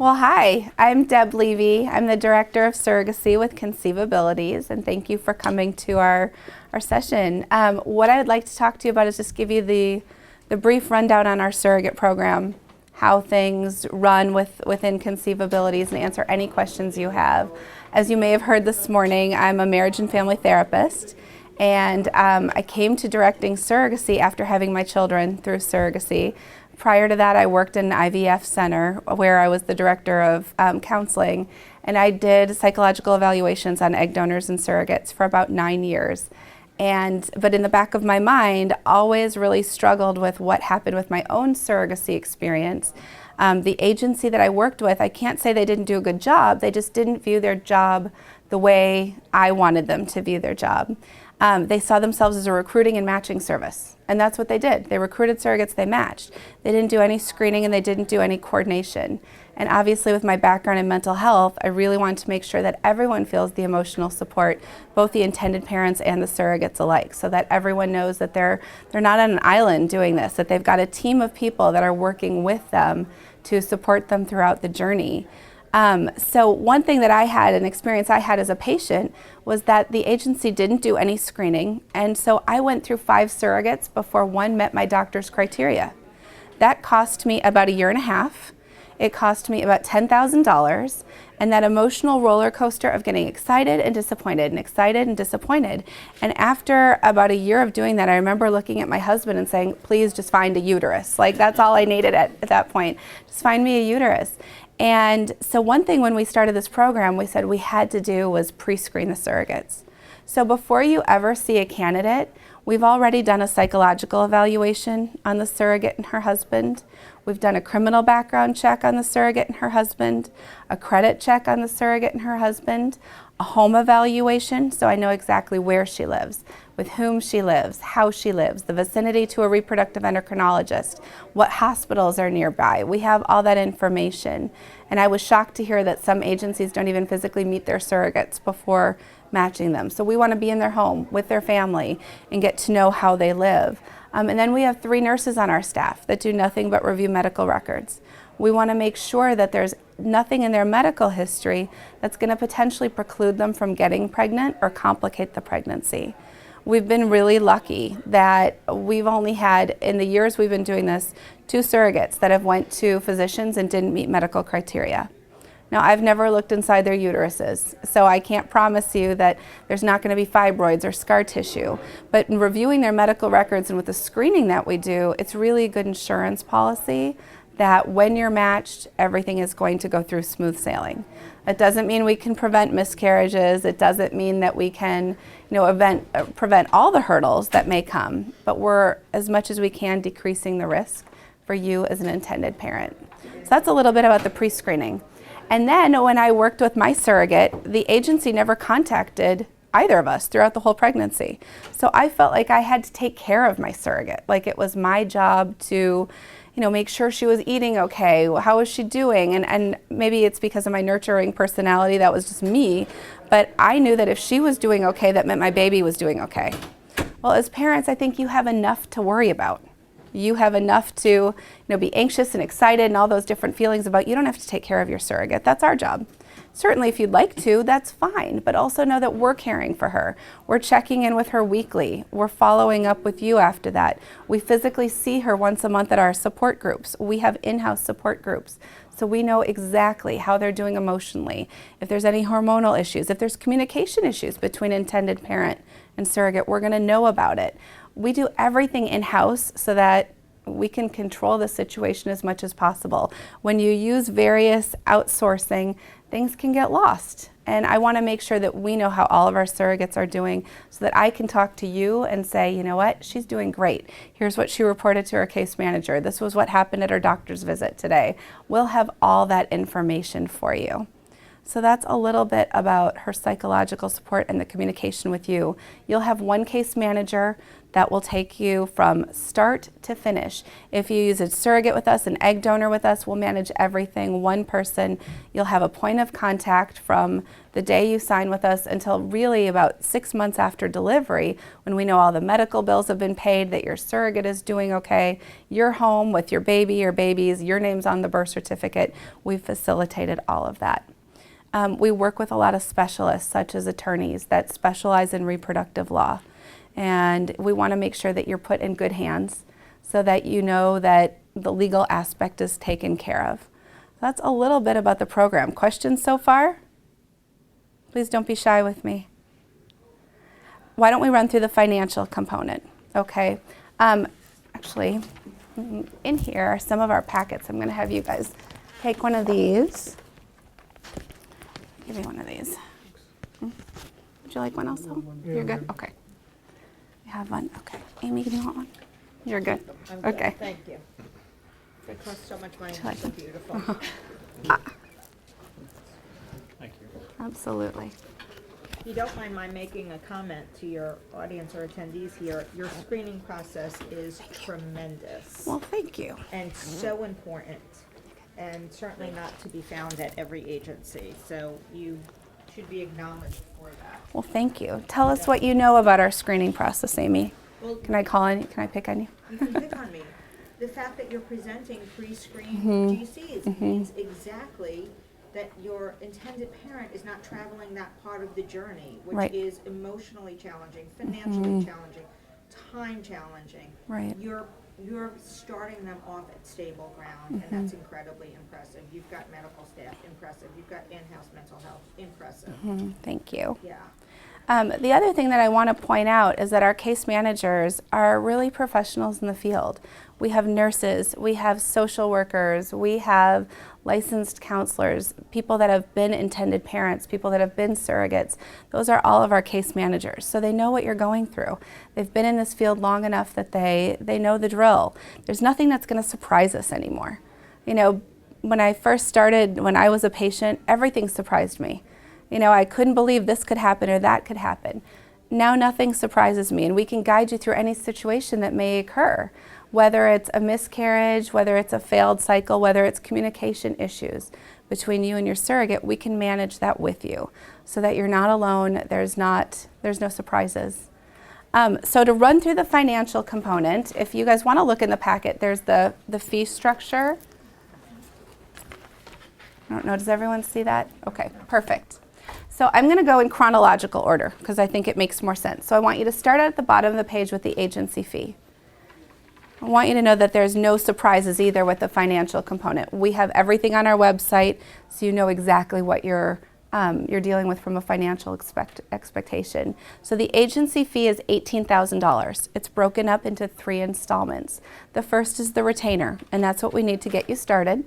Well, hi, I'm Deb Levy. I'm the Director of Surrogacy with ConceiveAbilities, and thank you for coming to our session. What I'd like to talk to you about is just give you the brief rundown on our surrogate program, how things run within ConceiveAbilities, and answer any questions you have. As you may have heard this morning, I'm a marriage and family therapist, and I came to directing surrogacy after having my children through surrogacy. Prior to that, I worked in an IVF center where I was the director of counseling, and I did psychological evaluations on egg donors and surrogates for about 9 years. But in the back of my mind, always really struggled with what happened with my own surrogacy experience. The agency that I worked with, I can't say they didn't do a good job, they just didn't view their job the way I wanted them to view their job. They saw themselves as a recruiting and matching service, and that's what they did. They recruited surrogates, they matched. They didn't do any screening and they didn't do any coordination. And obviously with my background in mental health, I really wanted to make sure that everyone feels the emotional support, both the intended parents and the surrogates alike, so that everyone knows that they're not on an island doing this, that they've got a team of people that are working with them to support them throughout the journey. So one thing that I had, an experience I had as a patient, was that the agency didn't do any screening, and so I went through 5 surrogates before one met my doctor's criteria. That cost me about a year and a half. It cost me about $10,000, and that emotional roller coaster of getting excited and disappointed and excited and disappointed. And after about a year of doing that, I remember looking at my husband and saying, please just find a uterus. Like, that's all I needed at that point. Just find me a uterus. And so one thing when we started this program we said we had to do was pre-screen the surrogates. So before you ever see a candidate, we've already done a psychological evaluation on the surrogate and her husband. We've done a criminal background check on the surrogate and her husband, a credit check on the surrogate and her husband, a home evaluation, so I know exactly where she lives, with whom she lives, how she lives, the vicinity to a reproductive endocrinologist, what hospitals are nearby. We have all that information. And I was shocked to hear that some agencies don't even physically meet their surrogates before matching them. So we want to be in their home with their family and get to know how they live. And then we have 3 nurses on our staff that do nothing but review medical records. We want to make sure that there's nothing in their medical history that's going to potentially preclude them from getting pregnant or complicate the pregnancy. We've been really lucky that we've only had, in the years we've been doing this, 2 surrogates that have went to physicians and didn't meet medical criteria. Now, I've never looked inside their uteruses, so I can't promise you that there's not going to be fibroids or scar tissue. But in reviewing their medical records and with the screening that we do, it's really a good insurance policy that when you're matched, everything is going to go through smooth sailing. It doesn't mean we can prevent miscarriages. It doesn't mean that we can, prevent all the hurdles that may come, but we're, as much as we can, decreasing the risk for you as an intended parent. So that's a little bit about the pre-screening. And then when I worked with my surrogate, the agency never contacted either of us throughout the whole pregnancy. So I felt like I had to take care of my surrogate, like it was my job to make sure she was eating okay, how was she doing, and maybe it's because of my nurturing personality, that was just me, but I knew that if she was doing okay, that meant my baby was doing okay. Well, as parents, I think you have enough to worry about. You have enough to be anxious and excited and all those different feelings about. You don't have to take care of your surrogate. That's our job. Certainly if you'd like to, that's fine, but also know that we're caring for her. We're checking in with her weekly. We're following up with you after that. We physically see her once a month at our support groups. We have in-house support groups, so we know exactly how they're doing emotionally, if there's any hormonal issues, if there's communication issues between intended parent and surrogate, we're going to know about it. We do everything in-house so that we can control the situation as much as possible. When you use various outsourcing, things can get lost. And I want to make sure that we know how all of our surrogates are doing so that I can talk to you and say, you know what, she's doing great. Here's what she reported to her case manager. This was what happened at her doctor's visit today. We'll have all that information for you. So that's a little bit about her psychological support and the communication with you. You'll have one case manager that will take you from start to finish. If you use a surrogate with us, an egg donor with us, we'll manage everything, one person. You'll have a point of contact from the day you sign with us until really about 6 months after delivery, when we know all the medical bills have been paid, that your surrogate is doing okay, you're home with your baby, your babies, your name's on the birth certificate. We've facilitated all of that. We work with a lot of specialists, such as attorneys that specialize in reproductive law. And we want to make sure that you're put in good hands so that you know that the legal aspect is taken care of. That's a little bit about the program. Questions so far? Please don't be shy with me. Why don't we run through the financial component? Okay. Actually, in here are some of our packets. I'm going to have you guys take one of these. Give me one of these. Would you like one also? Yeah, you're good? Okay. You have one? Okay. Amy, do you want one? You're good? I'm okay. Good. Thank you. It costs so much money. It's so beautiful. Thank you. Absolutely. If you don't mind my making a comment to your audience or attendees here, your screening process is tremendous Well, thank you. and so important, and certainly not to be found at every agency. So you should be acknowledged for that. Well, thank you. Tell us what you know about our screening process, Amy. Well, Can I call on you? Can I pick on you? you can pick on me. The fact that you're presenting pre-screened Mm-hmm. GCs means exactly that your intended parent is not traveling that part of the journey, which Right. is emotionally challenging, financially challenging, time challenging. Right. You're starting them off at stable ground, and that's incredibly impressive. You've got medical staff, impressive. You've got in-house mental health, impressive. Thank you. Yeah. The other thing that I want to point out is that our case managers are really professionals in the field. We have nurses, we have social workers, we have licensed counselors, people that have been intended parents, people that have been surrogates. Those are all of our case managers. So they know what you're going through. They've been in this field long enough that they know the drill. There's nothing that's going to surprise us anymore. You know, when I first started, when I was a patient, everything surprised me. You know, I couldn't believe this could happen or that could happen. Now nothing surprises me, and we can guide you through any situation that may occur, whether it's a miscarriage, whether it's a failed cycle, whether it's communication issues between you and your surrogate. We can manage that with you so that you're not alone. There's no surprises. So to run through the financial component, if you guys want to look in the packet, there's the fee structure. I don't know, does everyone see that? Okay, perfect. So I'm going to go in chronological order because I think it makes more sense. So I want you to start at the bottom of the page with the agency fee. I want you to know that there's no surprises either with the financial component. We have everything on our website, so you know exactly what you're dealing with from a financial expectation. So the agency fee is $18,000. It's broken up into 3 installments. The first is the retainer, and that's what we need to get you started.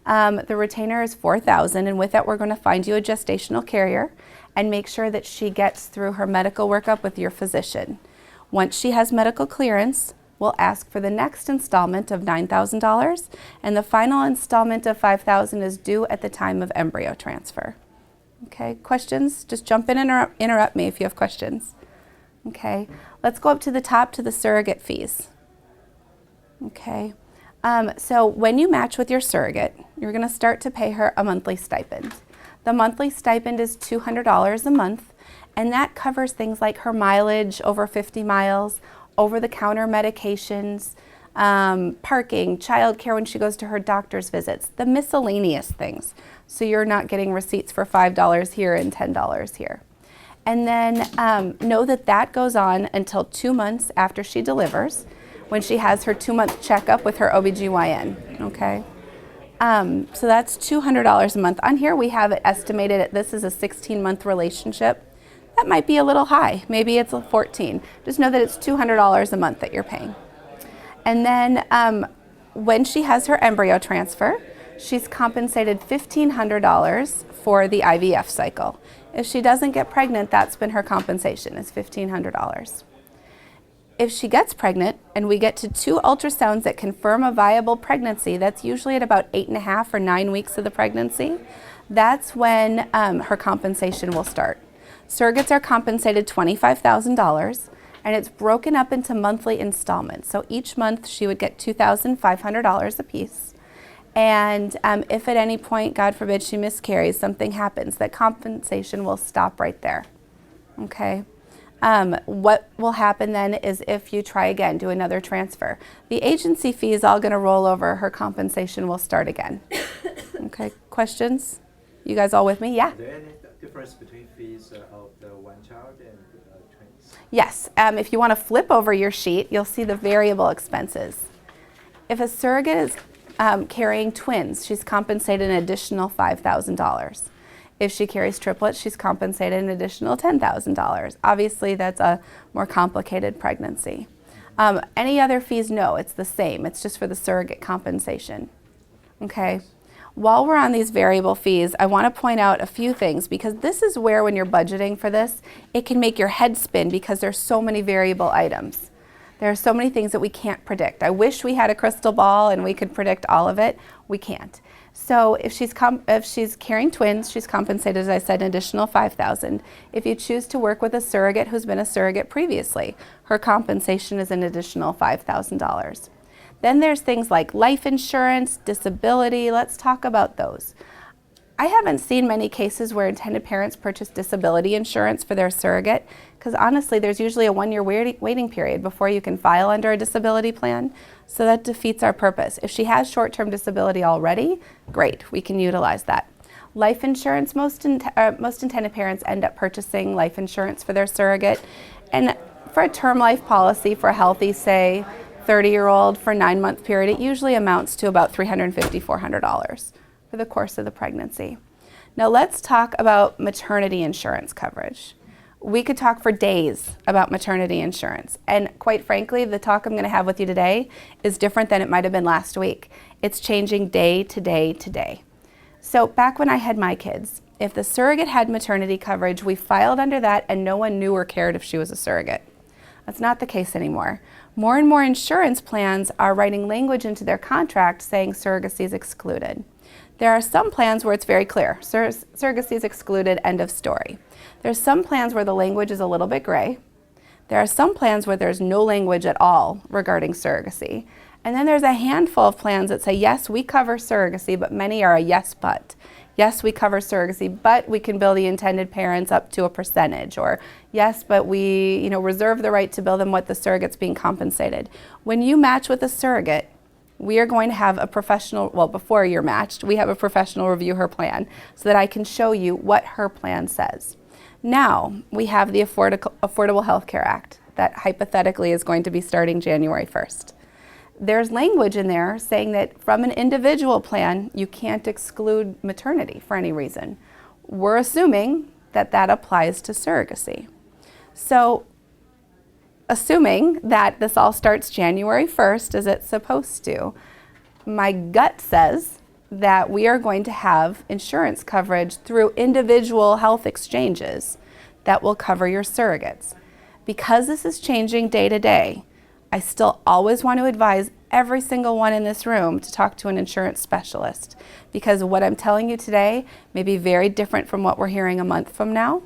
The retainer is $4,000, and with that we're going to find you a gestational carrier and make sure that she gets through her medical workup with your physician. Once she has medical clearance, we'll ask for the next installment of $9,000, and the final installment of $5,000 is due at the time of embryo transfer. Okay, questions? Just jump in and interrupt me if you have questions. Okay, let's go up to the top to the surrogate fees. Okay. So when you match with your surrogate, you're going to start to pay her a monthly stipend. The monthly stipend is $200 a month, and that covers things like her mileage over 50 miles, over-the-counter medications, parking, childcare when she goes to her doctor's visits, the miscellaneous things. So you're not getting receipts for $5 here and $10 here. And then know that that goes on until 2 months after she delivers, when she has her 2-month checkup with her OBGYN, okay? So that's $200 a month. On here we have it estimated at, this is a 16-month relationship. That might be a little high. Maybe it's a 14. Just know that it's $200 a month that you're paying. And then when she has her embryo transfer, she's compensated $1,500 for the IVF cycle. If she doesn't get pregnant, that's been her compensation, is $1,500. If she gets pregnant and we get to 2 ultrasounds that confirm a viable pregnancy, that's usually at about 8.5 or 9 weeks of the pregnancy, that's when her compensation will start. Surrogates are compensated $25,000, and it's broken up into monthly installments. So each month she would get $2,500 apiece. And if at any point, God forbid, she miscarries, something happens, that compensation will stop right there. Okay? What will happen then is if you try again, do another transfer, the agency fee is all going to roll over. Her compensation will start again. Okay, questions? You guys all with me? Yeah? Is there any difference between fees of the one child and twins? Yes. If you want to flip over your sheet, you'll see the variable expenses. If a surrogate is carrying twins, she's compensated an additional $5,000. If she carries triplets, she's compensated an additional $10,000. Obviously, that's a more complicated pregnancy. Any other fees? No, it's the same. It's just for the surrogate compensation. Okay. While we're on these variable fees, I want to point out a few things, because this is where, when you're budgeting for this, it can make your head spin because there's so many variable items. There are so many things that we can't predict. I wish we had a crystal ball and we could predict all of it. We can't. So if she's carrying twins, she's compensated, as I said, an additional $5,000. If you choose to work with a surrogate who's been a surrogate previously, her compensation is an additional $5,000. Then there's things like life insurance, disability. Let's talk about those. I haven't seen many cases where intended parents purchase disability insurance for their surrogate, because honestly, there's usually a 1-year waiting period before you can file under a disability plan, so that defeats our purpose. If she has short-term disability already, great, we can utilize that. Life insurance, most intended parents end up purchasing life insurance for their surrogate, and for a term life policy for a healthy, say, 30-year-old for a 9-month period, it usually amounts to about $350, $400 for the course of the pregnancy. Now let's talk about maternity insurance coverage. We could talk for days about maternity insurance, and quite frankly, the talk I'm going to have with you today is different than it might have been last week. It's changing day to day to day. So back when I had my kids, if the surrogate had maternity coverage, we filed under that and no one knew or cared if she was a surrogate. That's not the case anymore. More and more insurance plans are writing language into their contract saying surrogacy is excluded. There are some plans where it's very clear, surrogacy is excluded, end of story. There's some plans where the language is a little bit gray. There are some plans where there's no language at all regarding surrogacy. And then there's a handful of plans that say, yes, we cover surrogacy, but many are a yes, but. Yes, we cover surrogacy, but we can bill the intended parents up to a percentage. Or yes, but we reserve the right to bill them what the surrogate's being compensated. When you match with a surrogate, we are going to have a professional, well, before you're matched, we have a professional review her plan so that I can show you what her plan says. Now, we have the Affordable Health Care Act that hypothetically is going to be starting January 1st. There's language in there saying that from an individual plan, you can't exclude maternity for any reason. We're assuming that that applies to surrogacy. So, assuming that this all starts January 1st, as it's supposed to, my gut says that we are going to have insurance coverage through individual health exchanges that will cover your surrogates. Because this is changing day to day, I still always want to advise every single one in this room to talk to an insurance specialist, because what I'm telling you today may be very different from what we're hearing a month from now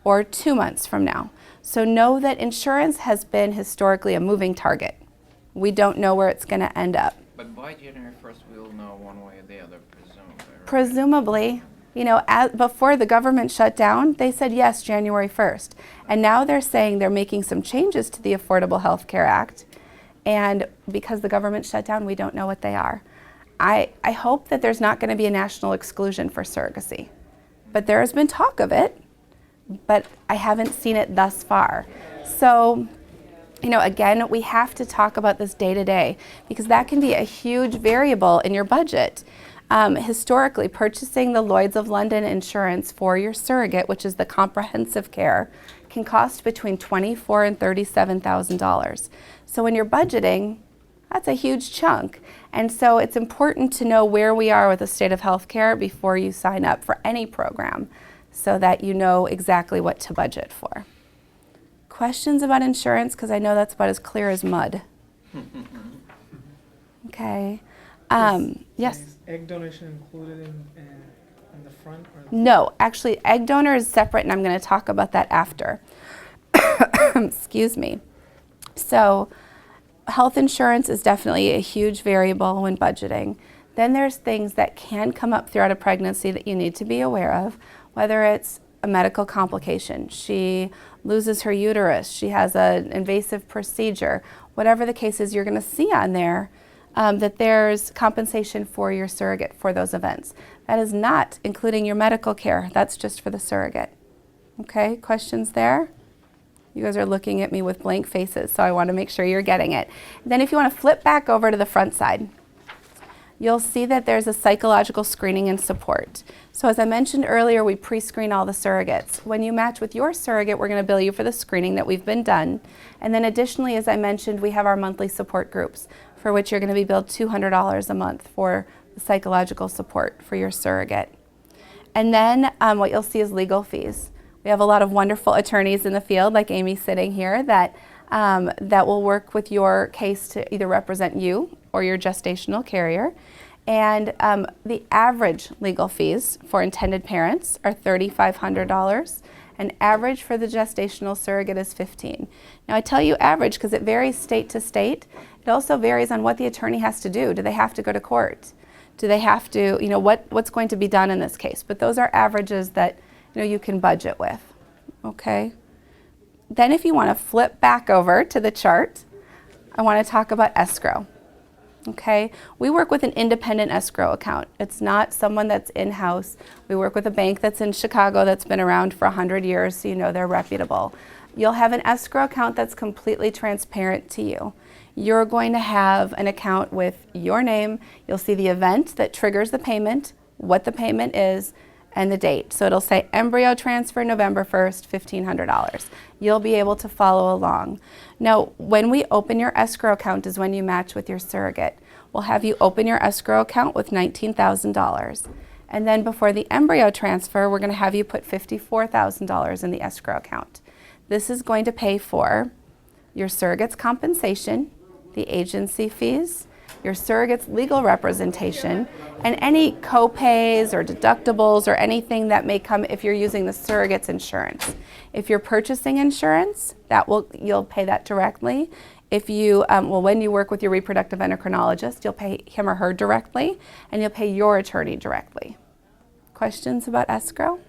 or 2 months from now. So know that insurance has been historically a moving target. We don't know where it's going to end up. But by January 1st, we'll know one way or the other, presumably. Right? Presumably, before the government shut down, they said yes, January 1st. And now they're saying they're making some changes to the Affordable Health Care Act. And because the government shut down, we don't know what they are. I hope that there's not going to be a national exclusion for surrogacy. But there has been talk of it, but I haven't seen it thus far. So, again, we have to talk about this day to day, because that can be a huge variable in your budget. Historically, purchasing the Lloyd's of London insurance for your surrogate, which is the comprehensive care, can cost between $24,000 and $37,000. So when you're budgeting, that's a huge chunk. And so it's important to know where we are with the state of healthcare before you sign up for any program, so that you know exactly what to budget for. Questions about insurance? Because I know that's about as clear as mud. Okay. Yes? Is egg donation included in in the front? Or No, actually, egg donor is separate, and I'm going to talk about that after. Excuse me. So, health insurance is definitely a huge variable when budgeting. Then there's things that can come up throughout a pregnancy that you need to be aware of, whether it's a medical complication, she loses her uterus, she has an invasive procedure, whatever the case is, you're going to see on there that there's compensation for your surrogate for those events. That is not including your medical care. That's just for the surrogate. Okay, questions there? You guys are looking at me with blank faces, so I want to make sure you're getting it. Then if you want to flip back over to the front side, you'll see that there's a psychological screening and support. So as I mentioned earlier, we pre-screen all the surrogates. When you match with your surrogate, we're going to bill you for the screening that we've been done. And then additionally, as I mentioned, we have our monthly support groups for which you're going to be billed $200 a month for the psychological support for your surrogate. And then what you'll see is legal fees. We have a lot of wonderful attorneys in the field, like Amy sitting here, that will work with your case to either represent you or your gestational carrier. And the average legal fees for intended parents are $3,500, and average for the gestational surrogate is $15,000. Now I tell you average because it varies state to state. It also varies on what the attorney has to do. Do they have to go to court? Do they have to, what's going to be done in this case? But those are averages that you can budget with, okay? Then if you want to flip back over to the chart, I want to talk about escrow, okay? We work with an independent escrow account. It's not someone that's in-house. We work with a bank that's in Chicago that's been around for 100 years, so they're reputable. You'll have an escrow account that's completely transparent to you. You're going to have an account with your name. You'll see the event that triggers the payment, what the payment is, and the date. So it'll say embryo transfer November 1st, $1,500. You'll be able to follow along. Now, when we open your escrow account is when you match with your surrogate. We'll have you open your escrow account with $19,000. And then before the embryo transfer, we're going to have you put $54,000 in the escrow account. This is going to pay for your surrogate's compensation, the agency fees, your surrogate's legal representation, and any co-pays or deductibles or anything that may come if you're using the surrogate's insurance. If you're purchasing insurance, you'll pay that directly. If you, when you work with your reproductive endocrinologist, you'll pay him or her directly, and you'll pay your attorney directly. Questions about escrow?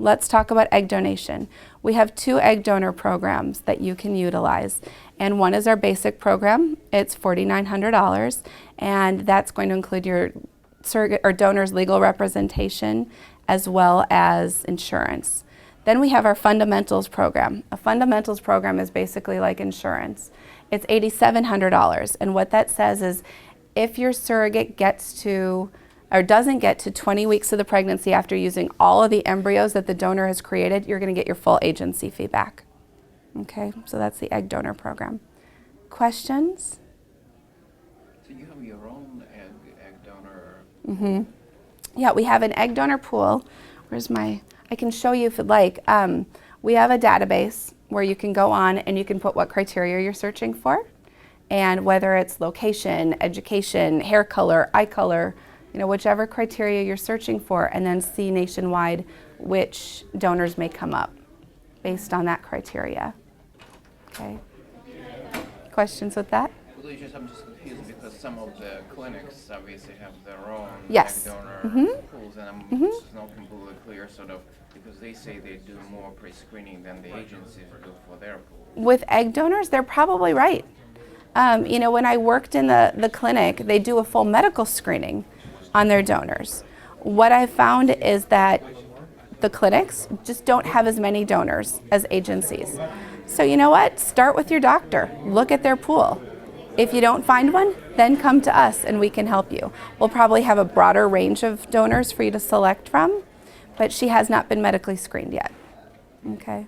Let's talk about egg donation. We have 2 egg donor programs that you can utilize. And one is our basic program. It's $4,900, and that's going to include your surrogate or donor's legal representation as well as insurance. Then we have our fundamentals program. A fundamentals program is basically like insurance. It's $8,700, and what that says is if your surrogate gets to or doesn't get to 20 weeks of the pregnancy after using all of the embryos that the donor has created, you're going to get your full agency fee back. Okay, so that's the egg donor program. Questions? So you have your own egg donor? Mm-hmm. Yeah, we have an egg donor pool. I can show you if you'd like. We have a database where you can go on and you can put what criteria you're searching for, and whether it's location, education, hair color, eye color, whichever criteria you're searching for, and then see nationwide which donors may come up based on that criteria. Okay. Questions with that? I'm just confused because some of the clinics obviously have their own Yes. egg donor Mm-hmm. pools, and I'm just not completely clear, because they say they do more pre-screening than the agencies do for their pool. With egg donors, they're probably right. When I worked in the clinic, they do a full medical screening on their donors. What I found is that the clinics just don't have as many donors as agencies. So you know what? Start with your doctor. Look at their pool. If you don't find one, then come to us and we can help you. We'll probably have a broader range of donors for you to select from, but she has not been medically screened yet. Okay.